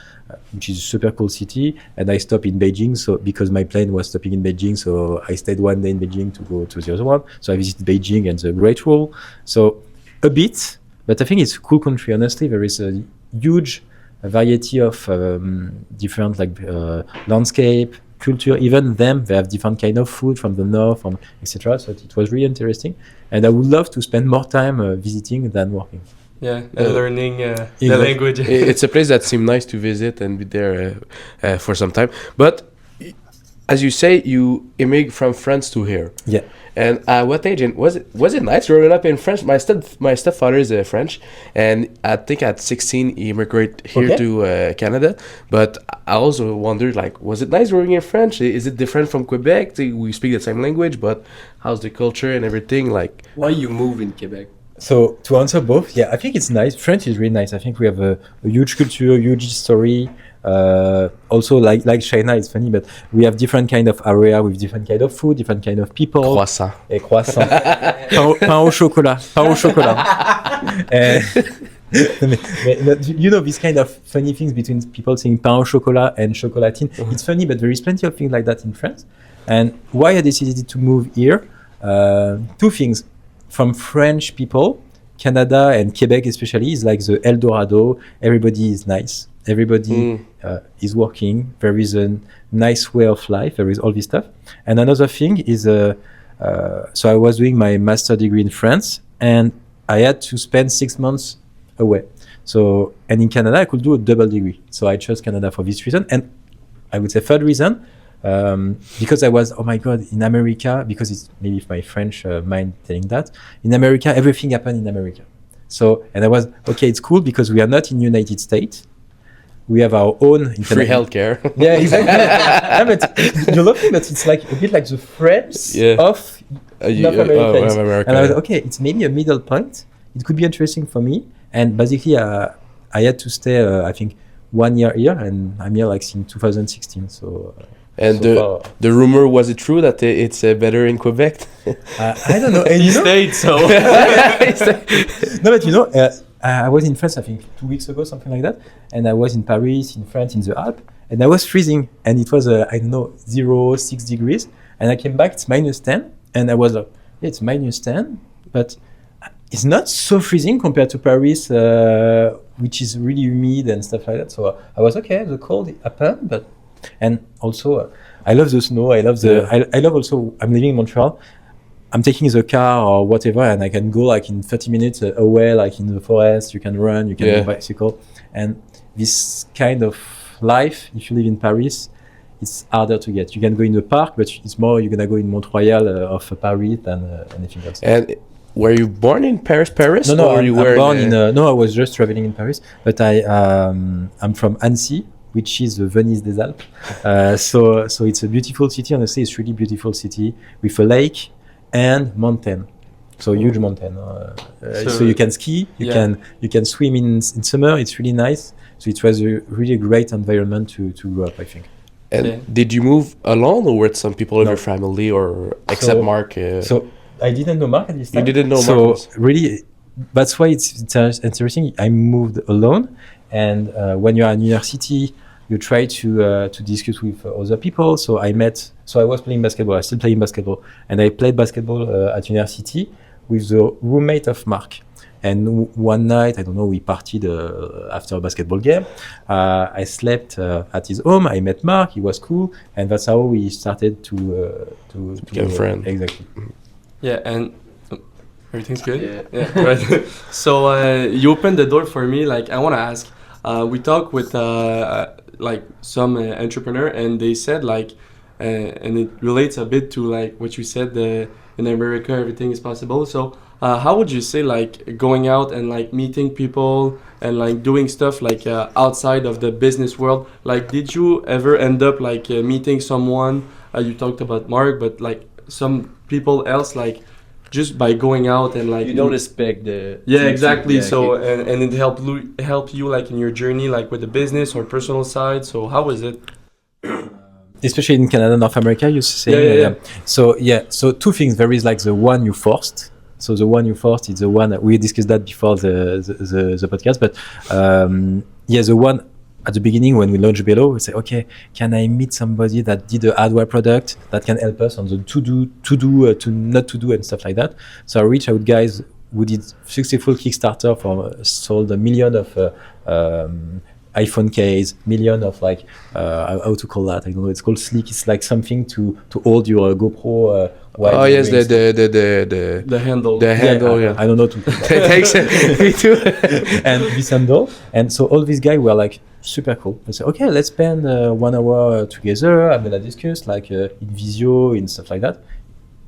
which is a super cool city. And I stopped in Beijing, so because my plane was stopping in Beijing, so I stayed one day in Beijing to go to the other one. So I visited Beijing and the Great Wall. So a bit, but I think it's a cool country. Honestly, there is a huge variety of different landscape, culture. Even them, they have different kind of food from the north, from etc. So it was really interesting, and I would love to spend more time visiting than working. Yeah, and learning the Exactly. language. It's a place that seemed nice to visit and be there for some time. But as you say, you immigrated from France to here. Yeah. And at what age? And was it nice growing up in France? My stepfather is French, and I think at 16 he immigrated here Okay. to Canada. But I also wondered, like, was it nice growing in French? Is it different from Quebec? We speak the same language, but how's the culture and everything? Like, Why you move in Quebec? So to answer both, yeah, I think it's nice. French is really nice. I think we have a huge culture, huge history. Also, like China, it's funny, but we have different kind of area with different kind of food, different kind of people. croissant. Et croissant. Pain au chocolat. Pain au chocolat. You know, this kind of funny things between people saying pain au chocolat and chocolatine. It's funny, but there is plenty of things like that in France. And why I decided to move here? Two things. From French people, Canada and Quebec especially is like the El Dorado. Everybody is nice. Everybody is working. There is a nice way of life. There is all this stuff. And another thing is, so I was doing my master degree in France, and I had to spend 6 months away. So, and in Canada, I could do a double degree. So I chose Canada for this reason. And I would say third reason, because I was, oh my God, in America, because it's maybe my French mind telling that, in America, everything happened in America. So, and I was, okay, it's cool because we are not in United States. We have our own Free healthcare. Yeah, exactly. Yeah, but you're lucky, but it's like a bit like the French of North America. America. And I was okay, it's maybe a middle point. It could be interesting for me. And basically, I had to stay, I think, 1 year here, and I'm here like since 2016. So. And So the rumor, was it true that it's better in Quebec? I don't know. And you know, States, so no, but you know, I was in France, I think 2 weeks ago, something like that, and I was in Paris, in France, in the Alps, and I was freezing, and it was I don't know 6 degrees, and I came back, it's -10, and I was like, yeah, it's -10, but it's not so freezing compared to Paris, which is really humid and stuff like that. So I was okay, the cold happened, but. And also, I love the snow. I love I love also. I'm living in Montreal. I'm taking the car or whatever, and I can go like in 30 minutes away, like in the forest. You can run, you can do bicycle, and this kind of life, if you live in Paris, it's harder to get. You can go in the park, but it's more you're gonna go in Montreal of Paris than anything else. And were you born in Paris? No, or I'm you were born in. No, I was just traveling in Paris, but I'm from Annecy, which is the Venice des Alpes. So it's a beautiful city. Honestly, it's really beautiful city with a lake and mountain. So huge mountain. So you can ski, you can swim in summer. It's really nice. So it was a really great environment to grow up, I think. And did you move alone, or with some people in No. your family, or except Mark? So I didn't know Mark at this time. You didn't know so Mark? Really, that's why it's interesting. I moved alone, and when you're at university, you try to discuss with other people. So I was playing basketball. I still playing basketball, and I played basketball at university with the roommate of Mark. And one night, I don't know, we partied after a basketball game. I slept at his home. I met Mark. He was cool, and that's how we started to become friends. Exactly. yeah, and everything's good. Yeah. Right. So you opened the door for me. Like I want to ask. We talked with like some entrepreneur, and they said like, and it relates a bit to like what you said. In America, everything is possible. So. How would you say like going out and like meeting people and like doing stuff like outside of the business world? Like, did you ever end up like meeting someone? You talked about Mark, but like some people else, like just by going out and like You don't expect the... exactly. Yeah, So okay. and it help you like in your journey, like with the business or personal side. So how was it? especially in Canada, North America, you say. Yeah. So two things. There is like the one you forced. So the one you forced is the one we discussed that before the podcast. But the one at the beginning when we launched Bello, we say, okay, can I meet somebody that did a hardware product that can help us on the to not to do and stuff like that. So I reached out guys who did successful Kickstarter for sold a million of iPhone case, million of like how to call that? I don't know. It's called Sleek. It's like something to hold your GoPro. while Oh yes, doing The handle. the handle. Yeah, I don't know. Thanks. Me too. And this handle. And so all these guys were like super cool. They said, okay, let's spend 1 hour together. I'm gonna discuss like in Visio and stuff like that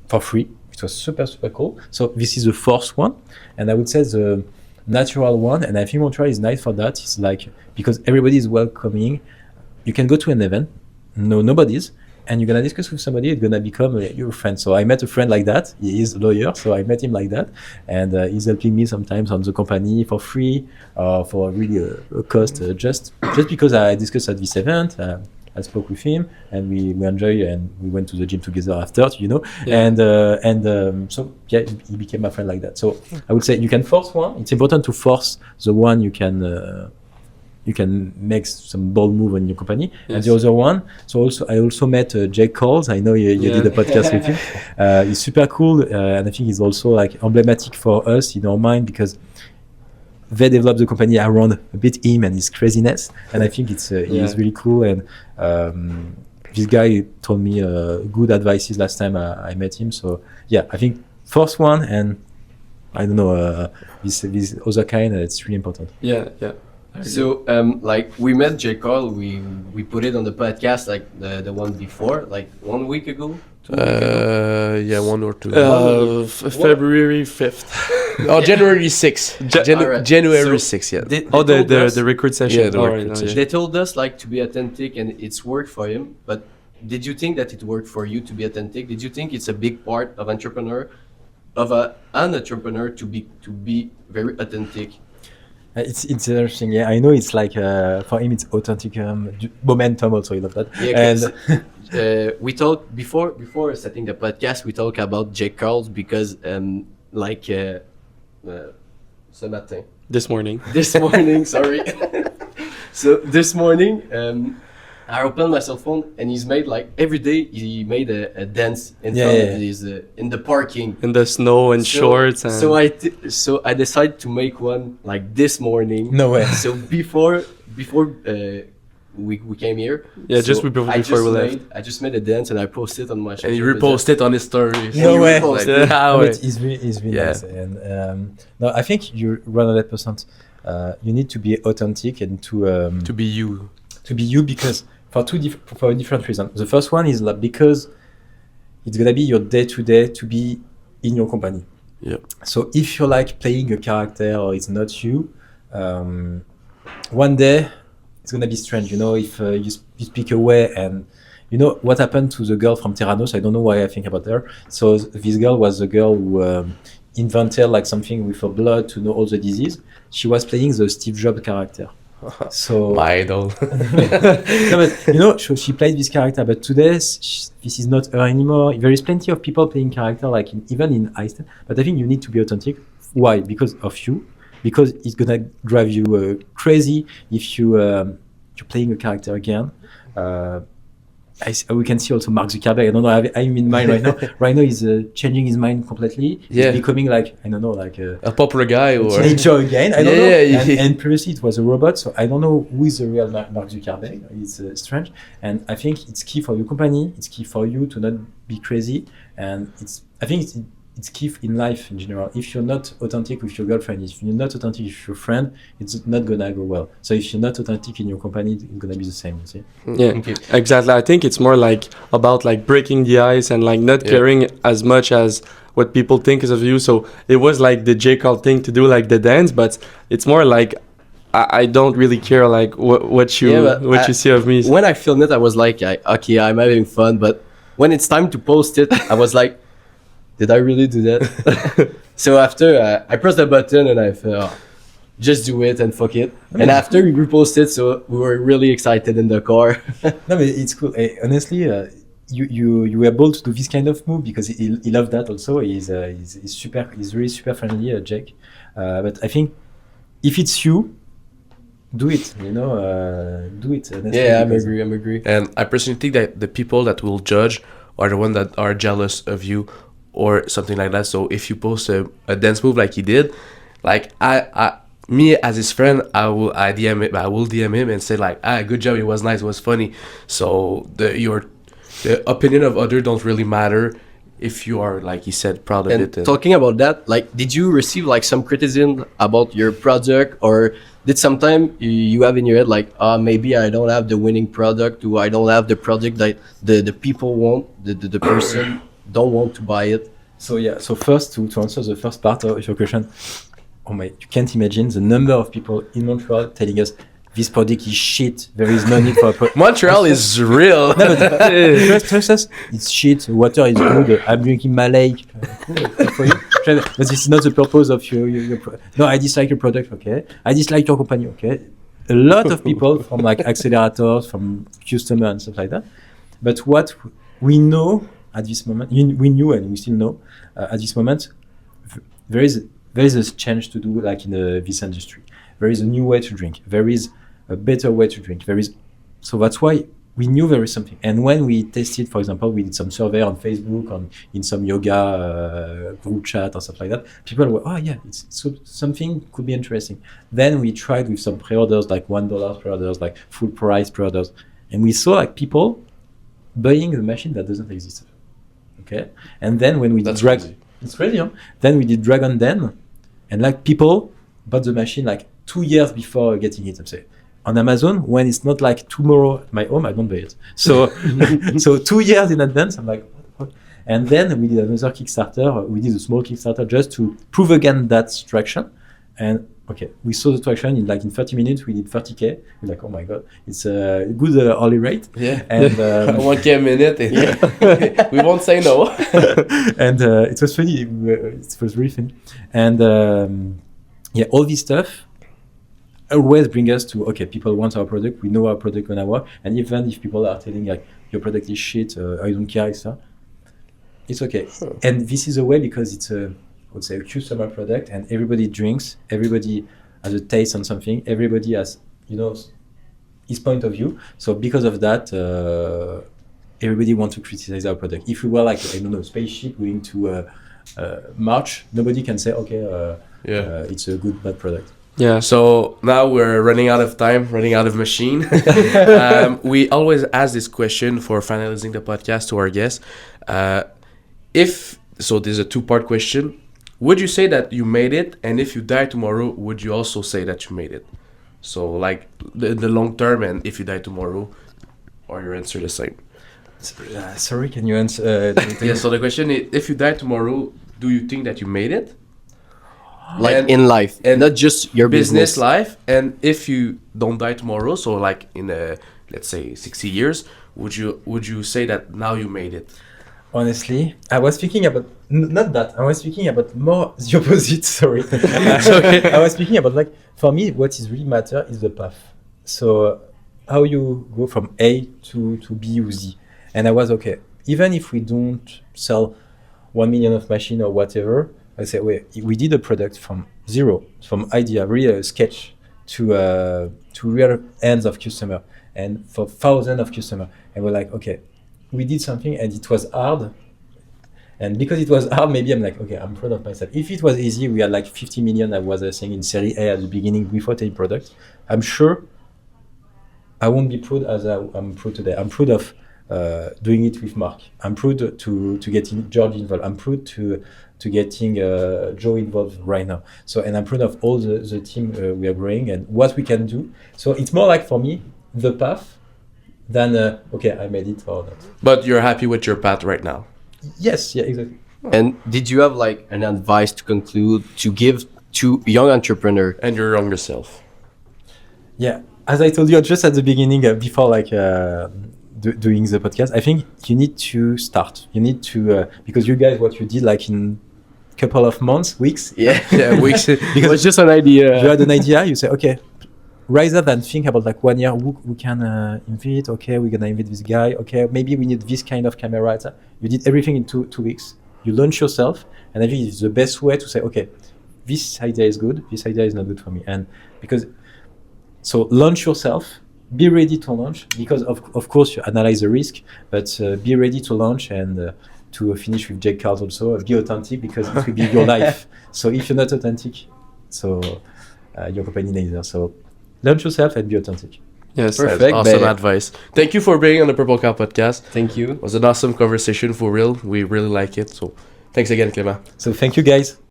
for free. It was super cool. So this is the fourth one, and I would say the natural one. And I think Montreal is nice for that. It's like because everybody is welcoming. You can go to an event, nobody's, and you're gonna discuss with somebody. It's gonna become your friend. So I met a friend like that. He is a lawyer, so I met him like that, and he's helping me sometimes on the company for free, for really a cost. Just because I discussed at this event, I spoke with him, and we enjoy, and we went to the gym together after, Yeah. and so yeah, he became my friend like that. So I would say you can force one. It's important to force the one you can make some bold move in your company. Yes. And the other one, so I also met Jake Coles. I know you Yeah. did a podcast with him. He's super cool, and I think he's also like emblematic for us in our mind because they developed the company around a bit him and his craziness, and I think it's he's really cool. And this guy told me good advices last time I met him. So yeah, I think first one, and I don't know this other kind. It's really important. Yeah. So, like we met J. Cole, we put it on the podcast like the one before, like 1 week ago. 2 weeks ago. Yeah, 1 or 2. February 5th. Oh, January 6th. Alright. January So 6th. Yeah. They Oh, told us- the record session. Yeah, the Alright, record no, session. They told us like to be authentic, and it's worked for him. But did you think that it worked for you to be authentic? Did you think it's a big part of an entrepreneur to be very authentic? It's interesting. Yeah, I know it's like for him it's authentic momentum also. I love that. Yeah, And 'cause, we talked before setting the podcast. We talked about Jake Carls because ce matin. This morning. This morning, sorry. So this morning, I opened my cell phone and he's made like every day he made a dance in front of his in the parking. In the snow and So- shorts. And So I decided to make one like this morning. no way. So before we came here. Yeah, so just before we left. I just made a dance and I posted it on my. And he social media. reposted on his stories. No he way. reposted. Like, Yeah. No, way. but he's really Yeah. nice. And no, I think you're 100%. You need to be authentic and To be you. to be you because for for a different reason. The first one is like because it's gonna be your day-to-day to be in your company. Yeah. So if you're like playing a character or it's not you, one day it's gonna be strange. If you speak away and what happened to the girl from Terranos. I don't know why I think about her. So this girl was the girl who invented like something with her blood to know all the disease. She was playing the Steve Jobs character. So My idol. no, but so she played this character, but today this is not her anymore. There is plenty of people playing character, like even in Iceland. But I think you need to be authentic. Why? Because of you. Because it's gonna drive you crazy if you're playing a character again. We can see also Mark Zuckerberg. I don't know. I'm in mind right now. Right now, he's changing his mind completely. Yeah. He's becoming like I don't know, like A popular guy or teenager again. I don't know. Yeah. And previously it was a robot, so I don't know who is the real Mark Zuckerberg. It's strange, and I think it's key for your company. It's key for you to not be crazy, and I think it's key in life in general. If you're not authentic with your girlfriend, if you're not authentic with your friend, it's not gonna go well. So if you're not authentic in your company, it's gonna be the same. You see? Yeah, exactly. I think it's more like about like breaking the ice and like not caring as much as what people think is of you. So it was like the J. Cole thing to do like the dance, but it's more like I don't really care like what you see of me. When I filmed it, I was like, okay, I'm having fun. But when it's time to post it, I was like, did I really do that? So after I pressed the button and I felt, just do it and fuck it. And after we reposted, so we were really excited in the car. No, but it's cool. Honestly, you were able to do this kind of move because he loved that also. He's really super friendly, Jake. But I think if it's you, do it. Do it. Honestly, Yeah, I'm because- agree. And I personally think that the people that will judge are the ones that are jealous of you or something like that. So if you post a dance move like he did, like me as his friend, I will DM him and say like, good job, it was nice, it was funny. So the opinion of others don't really matter if you are, like he said, proud of And it. talking about that, like, did you receive like some criticism about your project, or did sometime you have in your head like, maybe I don't have the winning product, or I don't have the product that the people want, the person don't want to buy it? So yeah. So first, to answer the first part of your question, oh my, you can't imagine the number of people in Montreal telling us this product is shit. There is no need for a product. Montreal is real. No, but trust us, it's shit. Water is good. I'm drinking my lake. Good for you. But this is not the purpose of your No, I dislike your product. Okay. I dislike your company. Okay. A lot of people from like accelerators, from customer and stuff like that. But what we know at this moment, we knew and we still know at this moment, there is a change to do like in this industry. There is a new way to drink. There is a better way to drink. So that's why we knew there is something. And when we tested, for example, we did some survey on Facebook, in some yoga group chat or stuff like that. People were, oh yeah, something could be interesting. Then we tried with some pre-orders, like $1 pre-orders, like full price pre-orders, and we saw like people buying the machine that doesn't exist. Okay, and then when we did it's crazy, huh? Then we did Dragon Den, and like people bought the machine like 2 years before getting it. I'm saying on Amazon, when it's not like tomorrow at my home, I don't buy it. So so 2 years in advance, I'm like, what? And then we did another Kickstarter. We did a small Kickstarter just to prove again that traction. And okay, we saw the traction in 30 minutes. We did 30K. We're like, oh my god, it's a good hourly rate. Yeah. And 1K a minute. We won't say no. and it was funny. It was really funny. And yeah, all this stuff always bring us to, okay, people want our product. We know our product gonna work. And even if people are telling like your product is shit, I don't care, etc., it's okay. And this is a way because it's I would say a customer product, and everybody drinks. Everybody has a taste on something. Everybody has his point of view. So because of that, everybody wants to criticize our product. If we were like, I don't know, spaceship going to March, nobody can say, okay, it's a good, bad product. Yeah, so now we're running out of time, running out of machine. We always ask this question for finalizing the podcast to our guests. So there's a two-part question. Would you say that you made it? And if you die tomorrow, would you also say that you made it? So like the long term, and if you die tomorrow, or your answer the same? Sorry, can you answer? Yeah, so the question is, if you die tomorrow, do you think that you made it? Like And- in life, and not just your business business. life, and if you don't die tomorrow, so like in let's say 60 years, would you say that now you made it? Honestly, I was thinking about not that. I was thinking about more the opposite. Sorry. Okay. I was thinking about like, for me, what is really matter is the path. So how you go from A to B or Z. And I was okay. Even if we don't sell 1 million of machine or whatever, I say, wait, we did a product from zero, from idea, really a sketch to real hands of customer, and for thousands of customer. And we're like, okay, we did something and it was hard. And because it was hard, maybe I'm like, okay, I'm proud of myself. If it was easy, we had like 50 million, I was saying in Serie A at the beginning without any product. I'm sure I won't be proud as I'm proud today. I'm proud of doing it with Mark. I'm proud to getting George involved. I'm proud to getting Joe involved right now. So, and I'm proud of all the team we are growing and what we can do. So it's more like for me, the path than, okay, I made it or not. But you're happy with your path right now? Yes, yeah, exactly. And did you have like an advice to conclude to give to young entrepreneur? And your younger self? Yeah, as I told you just at the beginning, before like doing the podcast, I think you need to start. You need to because you guys, what you did like in couple of months, weeks. Yeah. Yeah, weeks. It was just an idea. You had an idea, you say, okay, rather than think about like 1 year, who can invite? Okay, we're gonna invite this guy. Okay, maybe we need this kind of camera. Etc. You did everything in two weeks. You launch yourself, and I think it's the best way to say, okay, this idea is good, this idea is not good for me. And because, so launch yourself, be ready to launch, because of course you analyze the risk, but be ready to launch and to finish with Jake Carls also, be authentic, because it will be your life. So if you're not authentic, so your company neither. So launch yourself and be authentic. Yes. Perfect. Awesome Ben. advice. Thank you for being on the Purple Cow podcast. Thank you. It was an awesome conversation for real. We really like it. So thanks again, Clément. So thank you guys.